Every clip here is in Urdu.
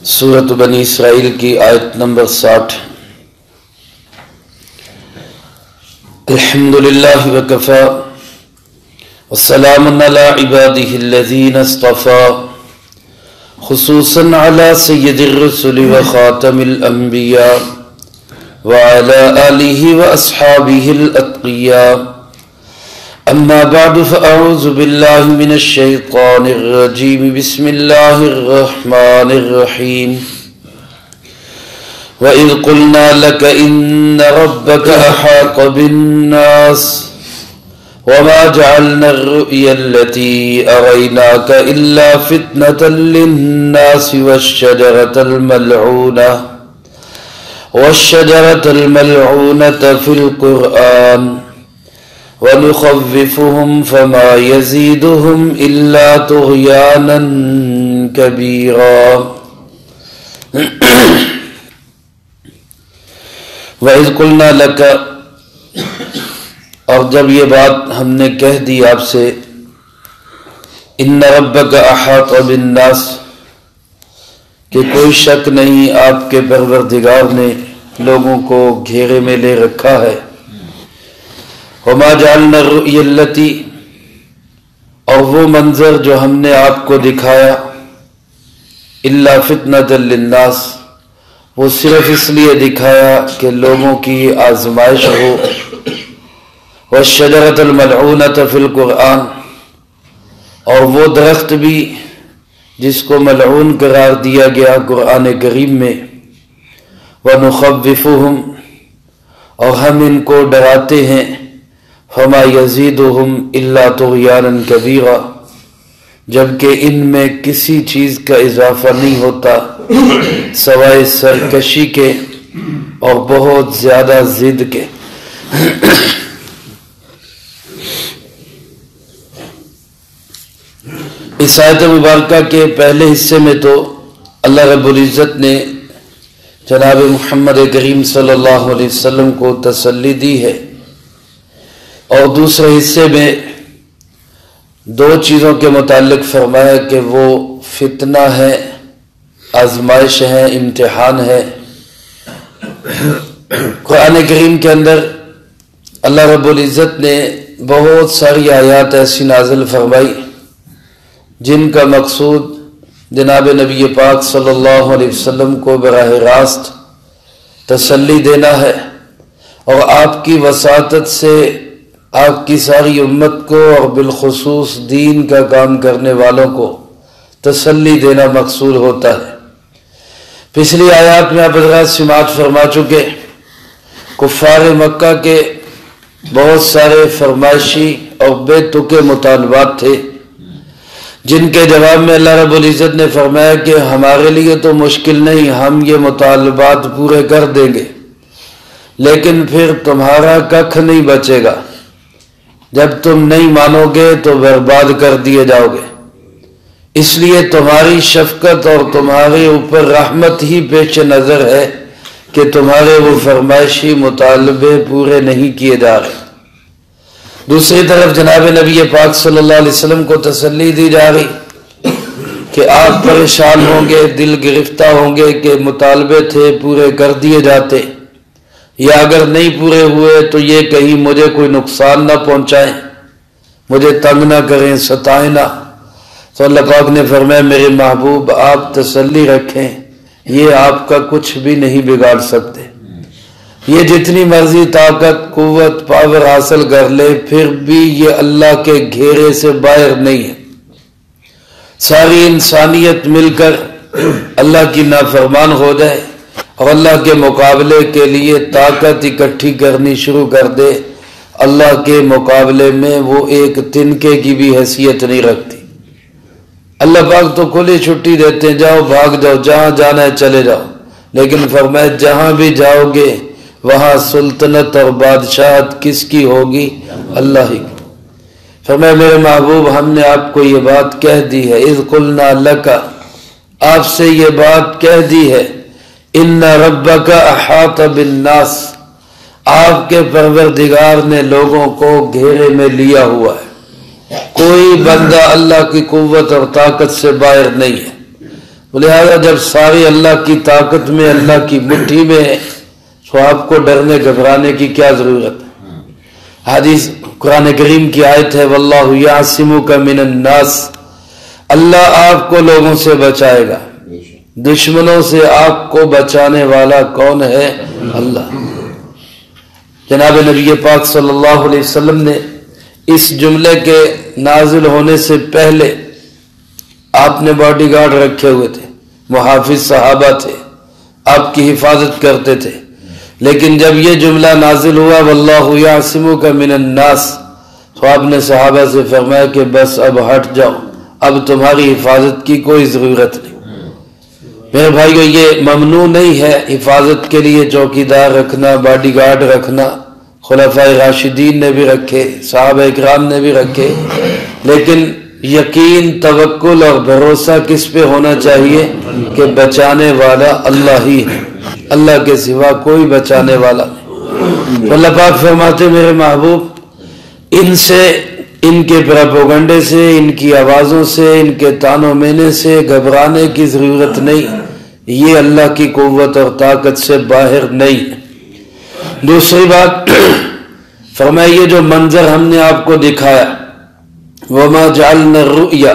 سورۃ بنی اسرائیل کی آیت نمبر 60۔ الحمدللہ وکفی والسلام علی عبادہ الذین اصطفی خصوصا علی سید الرسل وخاتم الانبیاء وعلی آلہ واصحابہ الاتقیاء اما بعد فاعوذ باللہ من الشیطان الرجیم بسم اللہ الرحمن الرحیم وَإِذْ قُلْنَا لَكَ إِنَّ رَبَّكَ أَحَاطَ بِالنَّاسِ وَمَا جَعَلْنَا الرُّؤْيَا الَّتِي أَرَيْنَاكَ إِلَّا فِتْنَةً لِلنَّاسِ وَالشَّجَرَةَ الْمَلْعُونَةَ فِي الْقُرْآنِ وَنُخَوِّفُهُمْ فَمَا يَزِيدُهُمْ إِلَّا طُغْيَانًا كَبِيرًا۔ وَإِذْ قُلْنَا لَكَ، اور جب یہ بات ہم نے کہہ دی آپ سے، إِنَّ رَبَّكَ أَحَاطَ بِالنَّاسِ، کہ کوئی شک نہیں آپ کے پروردگار نے لوگوں کو گھیرے میں لے رکھا ہے۔ وَمَا جَعَلْنَا الرُّؤْيَا الَّتِي، اور وہ منظر جو ہم نے آپ کو دکھایا، إِلَّا فِتْنَةً لِلنَّاسِ، وہ صرف اس لیے دکھایا کہ لوگوں کی آزمائش ہو۔ وَالشَّجَرَةَ الْمَلْعُونَةَ فِي الْقُرْآنِ، اور وہ درخت بھی جس کو ملعون قرار دیا گیا قرآن کریم میں۔ وَنُخَوِّفُهُمْ، اور ہم ان کو ڈراتے ہیں، فَمَا يَزِيدُهُمْ إِلَّا طُغْيَانًا كَبِيرًا، جبکہ ان میں کسی چیز کا اضافہ نہیں ہوتا سوائے سرکشی کے اور بہت زیادہ ضد کے۔ اس آیت مبارکہ کے پہلے حصے میں تو اللہ رب العزت نے جناب محمد کریم صلی اللہ علیہ وسلم کو تسلی دی ہے، اور دوسرے حصے میں دو چیزوں کے متعلق فرمایا کہ وہ فتنہ ہے، آزمائش ہے، امتحان ہے۔ قرآن کریم کے اندر اللہ رب العزت نے بہت ساری آیات ایسی نازل فرمائی جن کا مقصود جناب نبی پاک صلی اللہ علیہ وسلم کو براہ راست تسلی دینا ہے، اور آپ کی وساطت سے آپ کی ساری امت کو اور بالخصوص دین کا کام کرنے والوں کو تسلی دینا مقصود ہوتا ہے۔ پچھلی آیات میں آپ حضرات سماعت فرما چکے، کفار مکہ کے بہت سارے فرمائشی اور بے تکے مطالبات تھے، جن کے جواب میں اللہ رب العزت نے فرمایا کہ ہمارے لیے تو مشکل نہیں، ہم یہ مطالبات پورے کر دیں گے، لیکن پھر تمہارا ککھ نہیں بچے گا، جب تم نہیں مانو گے تو برباد کر دیے جاؤ گے، اس لیے تمہاری شفقت اور تمہارے اوپر رحمت ہی پیش نظر ہے کہ تمہارے وہ فرمائشی مطالبے پورے نہیں کیے جا رہے۔ دوسری طرف جناب نبی پاک صلی اللہ علیہ وسلم کو تسلی دی جا رہی کہ آپ پریشان ہوں گے، دل گرفتہ ہوں گے کہ مطالبے تھے پورے کر دیے جاتے، یا اگر نہیں پورے ہوئے تو یہ کہیں مجھے کوئی نقصان نہ پہنچائیں، مجھے تنگ نہ کریں، ستائیں نہ۔ تو اللہ پاک نے فرمایا میرے محبوب آپ تسلی رکھیں، یہ آپ کا کچھ بھی نہیں بگاڑ سکتے، یہ جتنی مرضی طاقت قوت پاور حاصل کر لے پھر بھی یہ اللہ کے گھیرے سے باہر نہیں ہے۔ ساری انسانیت مل کر اللہ کی نافرمان ہو جائے اور اللہ کے مقابلے کے لیے طاقت اکٹھی کرنی شروع کر دے، اللہ کے مقابلے میں وہ ایک تنکے کی بھی حیثیت نہیں رکھتی۔ اللہ پاک تو کھلی چھٹی دیتے ہیں، جاؤ بھاگ جاؤ، جہاں جانا ہے چلے جاؤ، لیکن فرمایا جہاں بھی جاؤ گے وہاں سلطنت اور بادشاہت کس کی ہوگی؟ اللہ ہی کی۔ فرمایا میرے محبوب ہم نے آپ کو یہ بات کہہ دی ہے، اذ قلنا لک، آپ سے یہ بات کہہ دی ہے، ان ربک احاط بالناس، آپ کے پروردگار نے لوگوں کو گھیرے میں لیا ہوا ہے، کوئی بندہ اللہ کی قوت اور طاقت سے باہر نہیں ہے۔ لہذا جب ساری اللہ کی طاقت میں، اللہ کی مٹھی میں ہے تو آپ کو ڈرنے گھبرانے کی کیا ضرورت ہے؟ حدیث قرآن کریم کی آیت ہے واللہ یعصمک من الناس، اللہ آپ کو لوگوں سے بچائے گا، دشمنوں سے آپ کو بچانے والا کون ہے؟ اللہ۔ جناب نبی پاک صلی اللہ علیہ وسلم نے اس جملے کے نازل ہونے سے پہلے آپ نے باڈی گارڈ رکھے ہوئے تھے، محافظ صحابہ تھے، آپ کی حفاظت کرتے تھے، لیکن جب یہ جملہ نازل ہوا واللہ یعصمک من الناس تو آپ نے صحابہ سے فرمایا کہ بس اب ہٹ جاؤ، اب تمہاری حفاظت کی کوئی ضرورت نہیں۔ میرے بھائیو، یہ ممنوع نہیں ہے حفاظت کے لیے چوکیدار رکھنا، باڈی گارڈ رکھنا، خلفائے راشدین نے بھی رکھے، صحابہ اکرام نے بھی رکھے، لیکن یقین، توکل اور بھروسہ کس پہ ہونا چاہیے کہ بچانے والا اللہ ہی ہے، اللہ کے سوا کوئی بچانے والا نہیں۔ تو اللہ پاک فرماتے میرے محبوب، ان سے، ان کے پروپیگنڈے سے، ان کی آوازوں سے، ان کے تانوں مینے سے گھبرانے کی ضرورت نہیں، یہ اللہ کی قوت اور طاقت سے باہر نہیں ہے۔ دوسری بات فرمایا، یہ جو منظر ہم نے آپ کو دکھایا، وما جعلنا الرؤیا،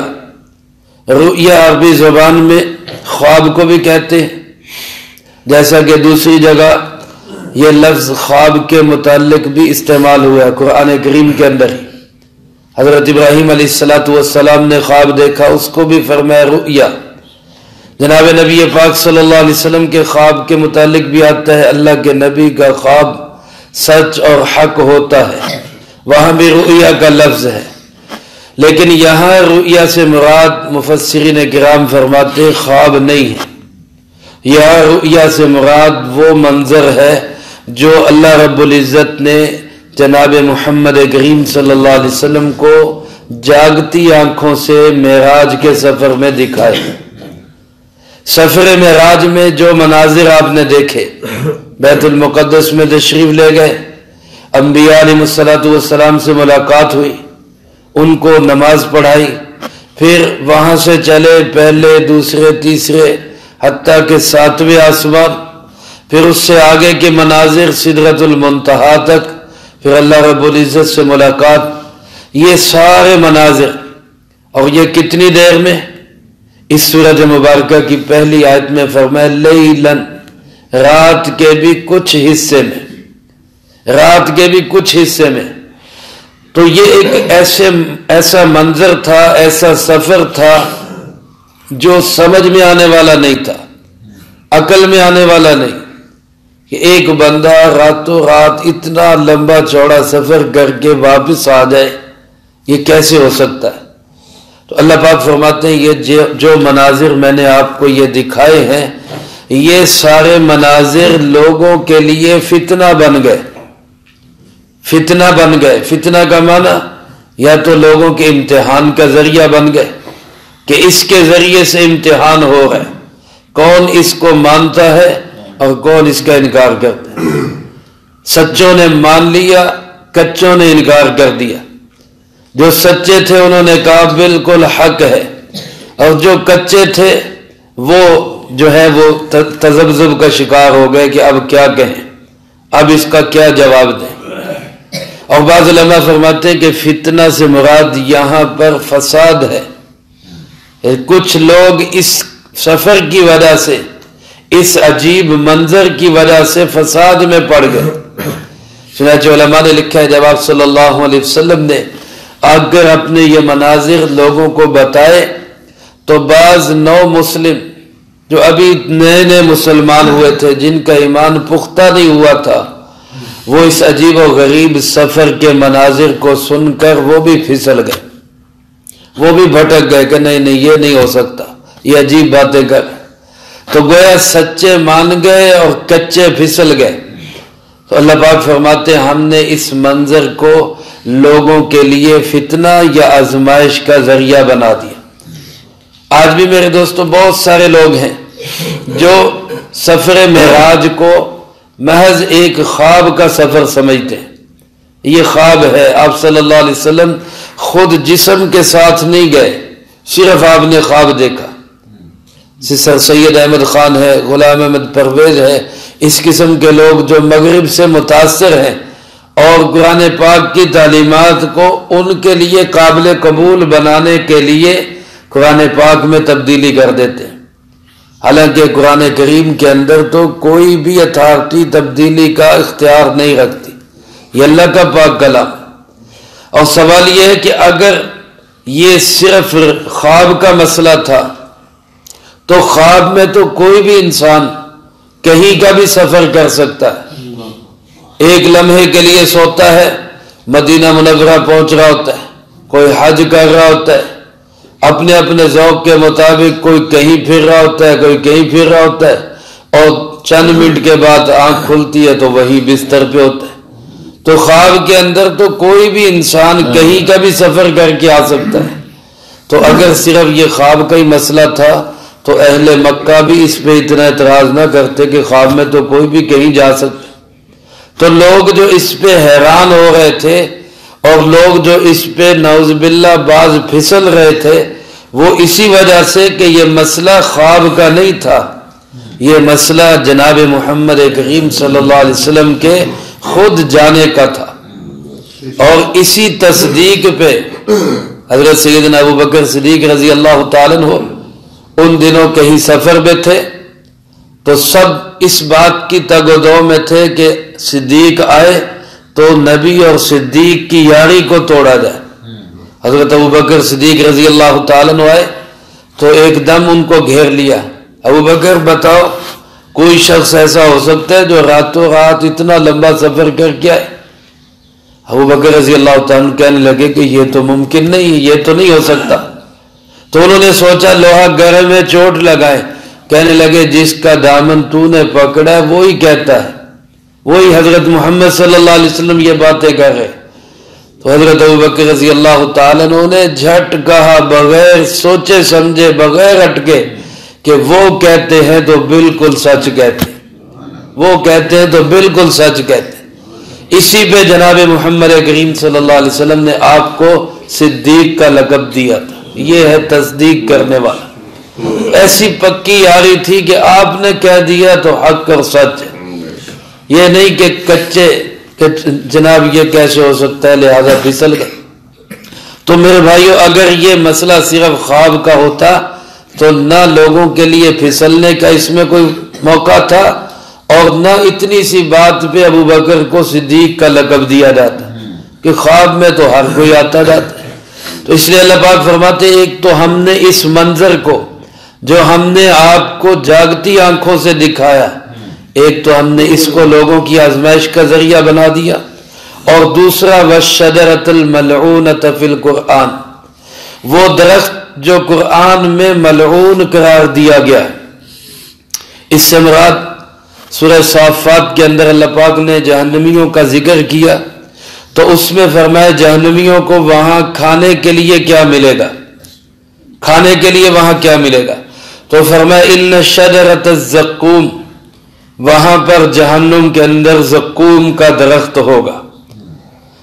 رؤیا عربی زبان میں خواب کو بھی کہتے ہیں، جیسا کہ دوسری جگہ یہ لفظ خواب کے متعلق بھی استعمال ہوا ہے قرآن کریم کے اندر ہی۔ حضرت ابراہیم علیہ السلام نے خواب دیکھا، اس کو بھی فرمایا رؤیا۔ جناب نبی پاک صلی اللہ علیہ وسلم کے خواب کے متعلق بھی آتا ہے اللہ کے نبی کا خواب سچ اور حق ہوتا ہے، وہاں بھی رؤیا کا لفظ ہے، لیکن یہاں رؤیا سے مراد مفسرین کرام فرماتے خواب نہیں ہے، یہاں رؤیا سے مراد وہ منظر ہے جو اللہ رب العزت نے جناب محمد کریم صلی اللہ علیہ وسلم کو جاگتی آنکھوں سے معراج کے سفر میں دکھائے۔ سفر معراج میں جو مناظر آپ نے دیکھے، بیت المقدس میں تشریف لے گئے، انبیاء علیہ السلام سے ملاقات ہوئی، ان کو نماز پڑھائی، پھر وہاں سے چلے پہلے، دوسرے، تیسرے، حتیٰ کہ 7ویں آسمان، پھر اس سے آگے کے مناظر سدرۃ المنتہا تک، پھر اللہ رب العزت سے ملاقات، یہ سارے مناظر، اور یہ کتنی دیر میں؟ اس سورۃ مبارکہ کی پہلی آیت میں فرمایا لیلاً، رات کے بھی کچھ حصے میں، رات کے بھی کچھ حصے میں۔ تو یہ ایک ایسا منظر تھا، ایسا سفر تھا جو سمجھ میں آنے والا نہیں تھا، عقل میں آنے والا نہیں، کہ ایک بندہ راتوں رات اتنا لمبا چوڑا سفر کر کے واپس آ جائے، یہ کیسے ہو سکتا ہے؟ تو اللہ پاک فرماتے ہیں یہ جو مناظر میں نے آپ کو یہ دکھائے ہیں، یہ سارے مناظر لوگوں کے لیے فتنہ بن گئے، فتنہ بن گئے۔ فتنہ کا معنی یا تو لوگوں کے امتحان کا ذریعہ بن گئے کہ اس کے ذریعے سے امتحان ہو رہا ہے، کون اس کو مانتا ہے اور کون اس کا انکار کرتا ہے۔ سچوں نے مان لیا، کچوں نے انکار کر دیا۔ جو سچے تھے انہوں نے کہا بالکل حق ہے، اور جو کچے تھے وہ جو ہے وہ تذبذب کا شکار ہو گئے کہ اب کیا کہیں، اب اس کا کیا جواب دیں۔ اور بعض علماء فرماتے ہیں کہ فتنہ سے مراد یہاں پر فساد ہے، کچھ لوگ اس سفر کی وجہ سے، اس عجیب منظر کی وجہ سے فساد میں پڑ گئے۔ چنانچہ علماء نے لکھا ہے جب آپ صلی اللہ علیہ وسلم نے اگر اپنے یہ مناظر لوگوں کو بتائے تو بعض نو مسلم جو ابھی نئے نئے مسلمان ہوئے تھے، جن کا ایمان پختہ نہیں ہوا تھا، وہ اس عجیب و غریب سفر کے مناظر کو سن کر وہ بھی پھسل گئے، وہ بھی بھٹک گئے کہ نہیں نہیں یہ نہیں ہو سکتا، یہ عجیب باتیں کر۔ تو گویا سچے مان گئے اور کچے پھسل گئے۔ تو اللہ پاک فرماتے ہیں ہم نے اس منظر کو لوگوں کے لیے فتنہ یا آزمائش کا ذریعہ بنا دیا۔ آج بھی میرے دوستو بہت سارے لوگ ہیں جو سفر معراج کو محض ایک خواب کا سفر سمجھتے ہیں، یہ خواب ہے۔ آپ صلی اللہ علیہ وسلم خود جسم کے ساتھ نہیں گئے، صرف آپ نے خواب دیکھا، سر سید احمد خان ہے، غلام احمد پرویز ہے، اس قسم کے لوگ جو مغرب سے متاثر ہیں اور قرآن پاک کی تعلیمات کو ان کے لیے قابل قبول بنانے کے لیے قرآن پاک میں تبدیلی کر دیتے ہیں، حالانکہ قرآن کریم کے اندر تو کوئی بھی اتھارٹی تبدیلی کا اختیار نہیں رکھتی، یہ اللہ کا پاک کلام ہے۔ اور سوال یہ ہے کہ اگر یہ صرف خواب کا مسئلہ تھا تو خواب میں تو کوئی بھی انسان کہیں کا بھی سفر کر سکتا ہے، ایک لمحے کے لیے سوتا ہے، مدینہ منورہ پہنچ رہا ہوتا ہے، کوئی حج کر رہا ہوتا ہے، اپنے اپنے ذوق کے مطابق کوئی کہیں پھر رہا ہوتا ہے، کوئی کہیں پھر رہا ہوتا ہے، اور چند منٹ کے بعد آنکھ کھلتی ہے تو وہی بستر پہ ہوتا ہے۔ تو خواب کے اندر تو کوئی بھی انسان کہیں کا بھی سفر کر کے آ سکتا ہے۔ تو اگر صرف یہ خواب کا ہی مسئلہ تھا تو اہل مکہ بھی اس پہ اتنا اعتراض نہ کرتے کہ خواب میں تو کوئی بھی کہیں جا سکتا۔ تو لوگ جو اس پہ حیران ہو رہے تھے اور لوگ جو اس پہ نعوذ باللہ بعض پھسل رہے تھے، وہ اسی وجہ سے کہ یہ مسئلہ خواب کا نہیں تھا، یہ مسئلہ جناب محمد کریم صلی اللہ علیہ وسلم کے خود جانے کا تھا۔ اور اسی تصدیق پہ حضرت سیدنا ابوبکر صدیق رضی اللہ تعالیٰ عنہ ان دنوں کہیں سفر میں تھے تو سب اس بات کی تگ و دو میں تھے کہ صدیق آئے تو نبی اور صدیق کی یاری کو توڑا جائے۔ حضرت ابوبکر صدیق رضی اللہ تعالیٰ عنہ آئے تو ایک دم ان کو گھیر لیا، ابوبکر بتاؤ کوئی شخص ایسا ہو سکتا ہے جو راتوں رات اتنا لمبا سفر کر کے آئے؟ ابوبکر رضی اللہ تعالیٰ عنہ کہنے لگے کہ یہ تو ممکن نہیں، یہ تو نہیں ہو سکتا۔ تو انہوں نے سوچا لوہا گرے میں چوٹ لگائے، کہنے لگے جس کا دامن تو نے پکڑا ہے وہی کہتا ہے، وہی حضرت محمد صلی اللہ علیہ وسلم یہ باتیں کر رہے۔ تو حضرت ابوبکر رضی اللہ تعالیٰ عنہ نے جھٹ کہا بغیر سوچے سمجھے، بغیر اٹکے کہ وہ کہتے ہیں تو بالکل سچ کہتے ہیں، وہ کہتے ہیں تو بالکل سچ کہتے ہیں۔ اسی پہ جناب محمد کریم صلی اللہ علیہ وسلم نے آپ کو صدیق کا لقب دیا تھا، یہ ہے تصدیق کرنے والا۔ ایسی پکی یاری تھی کہ آپ نے کہہ دیا تو حق اور سچ ہے، یہ نہیں کہ کچے کہ جناب یہ کیسے ہو سکتا ہے لہذا پھسل گئے۔ تو میرے بھائیو اگر یہ مسئلہ صرف خواب کا ہوتا تو نہ لوگوں کے لیے پھسلنے کا اس میں کوئی موقع تھا اور نہ اتنی سی بات پہ ابوبکر کو صدیق کا لقب دیا جاتا کہ خواب میں تو ہر کوئی آتا جاتا ہے۔ تو اس لیے اللہ پاک فرماتے ایک تو ہم نے اس منظر کو جو ہم نے آپ کو جاگتی آنکھوں سے دکھایا، ایک تو ہم نے اس کو لوگوں کی آزمائش کا ذریعہ بنا دیا، اور دوسرا وَالشَّجَرَةَ الْمَلْعُونَةَ فِي الْقُرْآنِ، وہ درخت جو قرآن میں ملعون قرار دیا گیا ہے۔ اس سے مراد سورہ صافات کے اندر اللہ پاک نے جہنمیوں کا ذکر کیا تو اس میں فرمایا جہنمیوں کو وہاں کھانے کے لیے کیا ملے گا، کھانے کے لیے وہاں کیا ملے گا؟ تو فرمایا اِنَّ شَجَرَةَ الزَّقُّومِ، وہاں پر جہنم کے اندر زقوم کا درخت ہوگا۔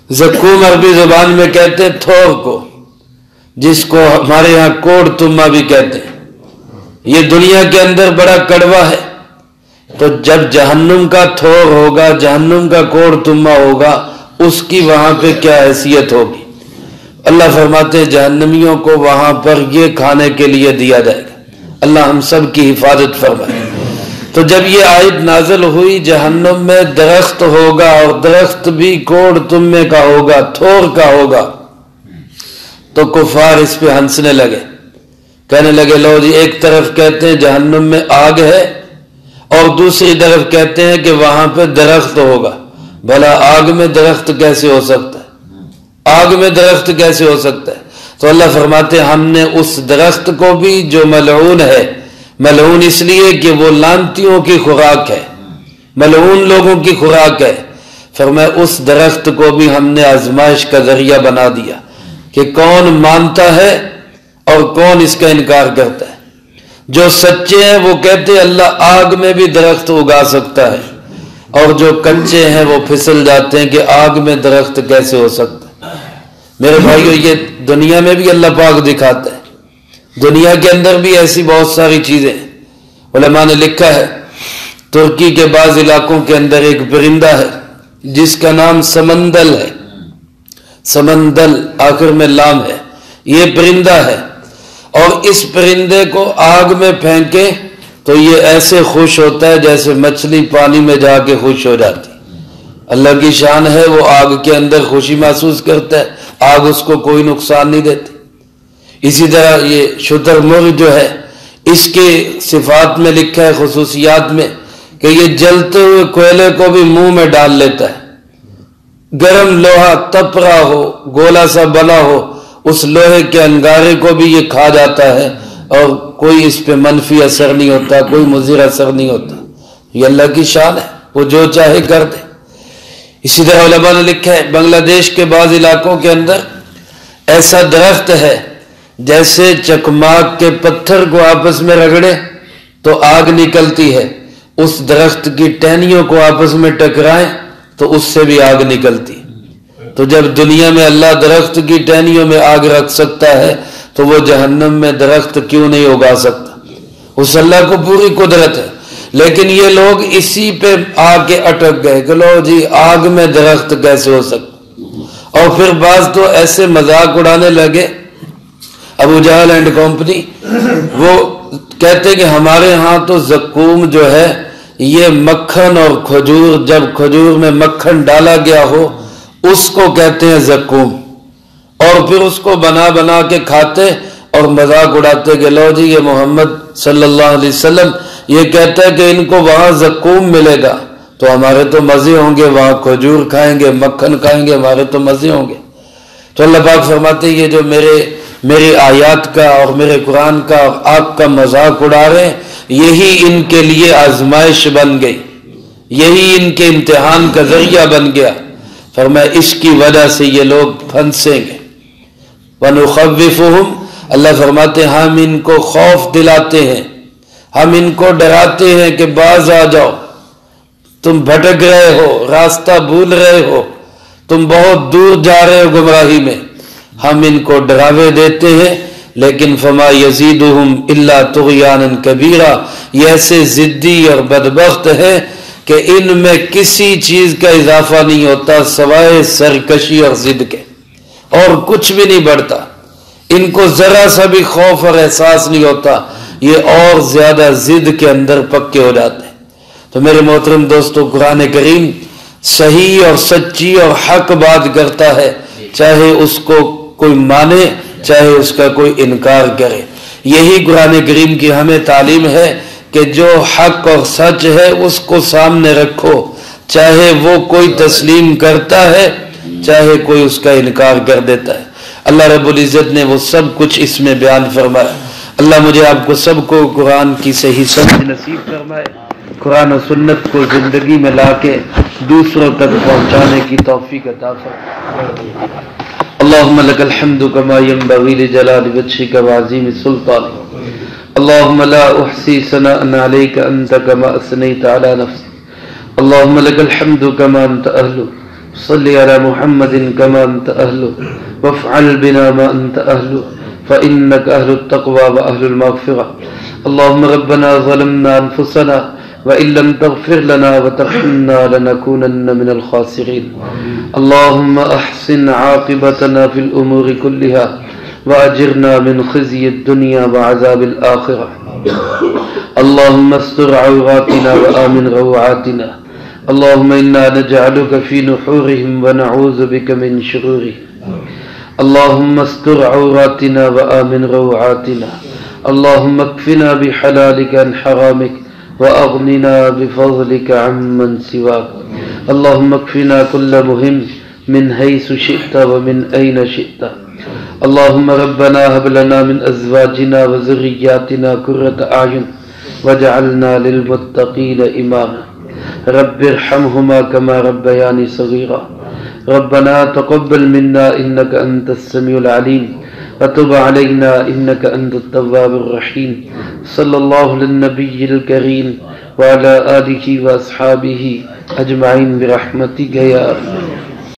زقوم عربی زبان میں کہتے ہیں تھور کو، جس کو ہمارے یہاں کوڑ تما بھی کہتے ہیں، یہ دنیا کے اندر بڑا کڑوا ہے۔ تو جب جہنم کا تھور ہوگا، جہنم کا کوڑ تما ہوگا، اس کی وہاں پہ کیا حیثیت ہوگی؟ اللہ فرماتے ہیں جہنمیوں کو وہاں پر یہ کھانے کے لیے دیا جائے گا۔ اللہ ہم سب کی حفاظت فرمائے۔ تو جب یہ آیت نازل ہوئی جہنم میں درخت ہوگا اور درخت بھی کوڑ تمے کا ہوگا، تھور کا ہوگا، تو کفار اس پہ ہنسنے لگے، کہنے لگے لو جی ایک طرف کہتے ہیں جہنم میں آگ ہے اور دوسری طرف کہتے ہیں کہ وہاں پہ درخت ہوگا، بھلا آگ میں درخت کیسے ہو سکتا ہے؟ آگ میں درخت کیسے ہو سکتا ہے؟ تو اللہ فرماتے ہیں ہم نے اس درخت کو بھی جو ملعون ہے، ملعون اس لیے کہ وہ لعنتیوں کی خوراک ہے، ملعون لوگوں کی خوراک ہے، فرمایا اس درخت کو بھی ہم نے آزمائش کا ذریعہ بنا دیا کہ کون مانتا ہے اور کون اس کا انکار کرتا ہے۔ جو سچے ہیں وہ کہتے ہیں اللہ آگ میں بھی درخت اگا سکتا ہے، اور جو کچے ہیں وہ پھسل جاتے ہیں کہ آگ میں درخت کیسے ہو سکتا ہے۔ میرے بھائیو یہ دنیا میں بھی اللہ پاک دکھاتا ہے، دنیا کے اندر بھی ایسی بہت ساری چیزیں ہیں۔ علماء نے لکھا ہے ترکی کے بعض علاقوں کے اندر ایک پرندہ ہے جس کا نام سمندل ہے، سمندل آخر میں لام ہے، یہ پرندہ ہے، اور اس پرندے کو آگ میں پھینکے تو یہ ایسے خوش ہوتا ہے جیسے مچھلی پانی میں جا کے خوش ہو جاتی۔ اللہ کی شان ہے، وہ آگ کے اندر خوشی محسوس کرتا ہے، آگ اس کو کوئی نقصان نہیں دیتی۔ اسی طرح یہ شتر مرغ جو ہے، اس کے صفات میں لکھا ہے، خصوصیات میں، کہ یہ جلتے ہوئے کوئلے کو بھی منہ میں ڈال لیتا ہے، گرم لوہا تپ رہا ہو، گولا سا بنا ہو، اس لوہے کے انگارے کو بھی یہ کھا جاتا ہے اور کوئی اس پہ منفی اثر نہیں ہوتا، کوئی مضر اثر نہیں ہوتا۔ یہ اللہ کی شان ہے، وہ جو چاہے کر دے۔ اسی طرح علماء نے لکھا ہے بنگلہ دیش کے بعض علاقوں کے اندر ایسا درخت ہے جیسے چکماک کے پتھر کو آپس میں رگڑے تو آگ نکلتی ہے، اس درخت کی ٹہنیوں کو آپس میں ٹکرائیں تو اس سے بھی آگ نکلتی۔ تو جب دنیا میں اللہ درخت کی ٹہنیوں میں آگ رکھ سکتا ہے تو وہ جہنم میں درخت کیوں نہیں اگا سکتا؟ اس اللہ کو پوری قدرت ہے، لیکن یہ لوگ اسی پہ آ کے اٹک گئے کہ لو جی آگ میں درخت کیسے ہو سکتا۔ اور پھر بعض تو ایسے مذاق اڑانے لگے، ابو جہل اینڈ کمپنی، وہ کہتے کہ ہمارے ہاں تو زقوم جو ہے یہ مکھن اور کھجور، جب کھجور میں مکھن ڈالا گیا ہو اس کو کہتے ہیں زقوم، اور پھر اس کو بنا بنا کے کھاتے اور مذاق اڑاتے کہ لو جی یہ محمد صلی اللہ علیہ وسلم یہ کہتا ہے کہ ان کو وہاں زقوم ملے گا تو ہمارے تو مزے ہوں گے، وہاں کھجور کھائیں گے، مکھن کھائیں گے، ہمارے تو مزے ہوں گے۔ تو اللہ پاک فرماتے ہیں یہ جو میری آیات کا اور میرے قرآن کا اور آپ کا مذاق اڑا رہے ہیں، یہی ان کے لیے آزمائش بن گئی، یہی ان کے امتحان کا ذریعہ بن گیا۔ فرمایا اس کی وجہ سے یہ لوگ پھنسیں گے۔ وَنُخَوِّفُهُمْ، اللہ فرماتے ہیں ہم ان کو خوف دلاتے ہیں، ہم ان کو ڈراتے ہیں کہ باز آ جاؤ، تم بھٹک رہے ہو، راستہ بھول رہے ہو، تم بہت دور جا رہے ہو گمراہی میں، ہم ان کو ڈراوے دیتے ہیں، لیکن فما یزیدہم الا طغیانا کبیرا، یہ ایسے ضدی اور بدبخت ہے کہ ان میں کسی چیز کا اضافہ نہیں ہوتا سوائے سرکشی اور ضد کے، اور کچھ بھی نہیں بڑھتا، ان کو ذرا سا بھی خوف اور احساس نہیں ہوتا، یہ اور زیادہ ضد کے اندر پکے ہو جاتے ہیں۔ تو میرے محترم دوستو، قرآن کریم صحیح اور سچی اور حق بات کرتا ہے، چاہے اس کو کوئی مانے چاہے اس کا کوئی انکار کرے۔ یہی قرآن کریم کی ہمیں تعلیم ہے کہ جو حق اور سچ ہے اس کو سامنے رکھو، چاہے وہ کوئی تسلیم کرتا ہے چاہے کوئی اس کا انکار کر دیتا ہے۔ اللہ رب العزت نے وہ سب کچھ اس میں بیان فرمایا۔ اللہ مجھے آپ کو سب کو قرآن کی صحیح سمجھ نصیب فرمائے، قرآن و سنت کو زندگی میں لا کے دوسروں تک پہنچانے کی توفیق عطا فرمائے۔ اللهم لك الحمد كما ينبغي لجلال وجهك وعظيم سلطانك، اللهم لا أحصي ثناء عليك أنت كما أثنيت على نفسك، اللهم لك الحمد كما أنت أهله، صل على محمد كما أنت أهله، وافعل بنا ما أنت أهله، فإنك أهل التقوى وأهل المغفرة. اللهم ربنا ظلمنا أنفسنا وإن لم تغفر لنا وترحمنا لنكونن من الخاسرين. اللهم أحسن عاقبتنا في الأمور كلها وأجرنا من خزي الدنيا وعذاب الآخرة. اللهم استر عوراتنا وآمن روعاتنا. اللهم إنا نجعلك في نحورهم ونعوذ بك من شرورهم. اللهم استر عوراتنا وآمن روعاتنا. اللهم اكفنا بحلالك عن حرامك وأغننا بفضلك عمن سواك. اللهم اكفنا كل مهم من حيث شئت ومن أين شئت. اللهم ربنا هب لنا من أزواجنا وذرياتنا قرة أعين واجعلنا للمتقين إماما. رب ارحمهما كما ربياني صغيرا. ربنا تقبل منا إنك أنت السميع العليم وتب علينا إنك أنت التواب الرحيم. صلى الله للنبي الكريم وعلى آله وأصحابه أجمعين برحمتك يا أرحم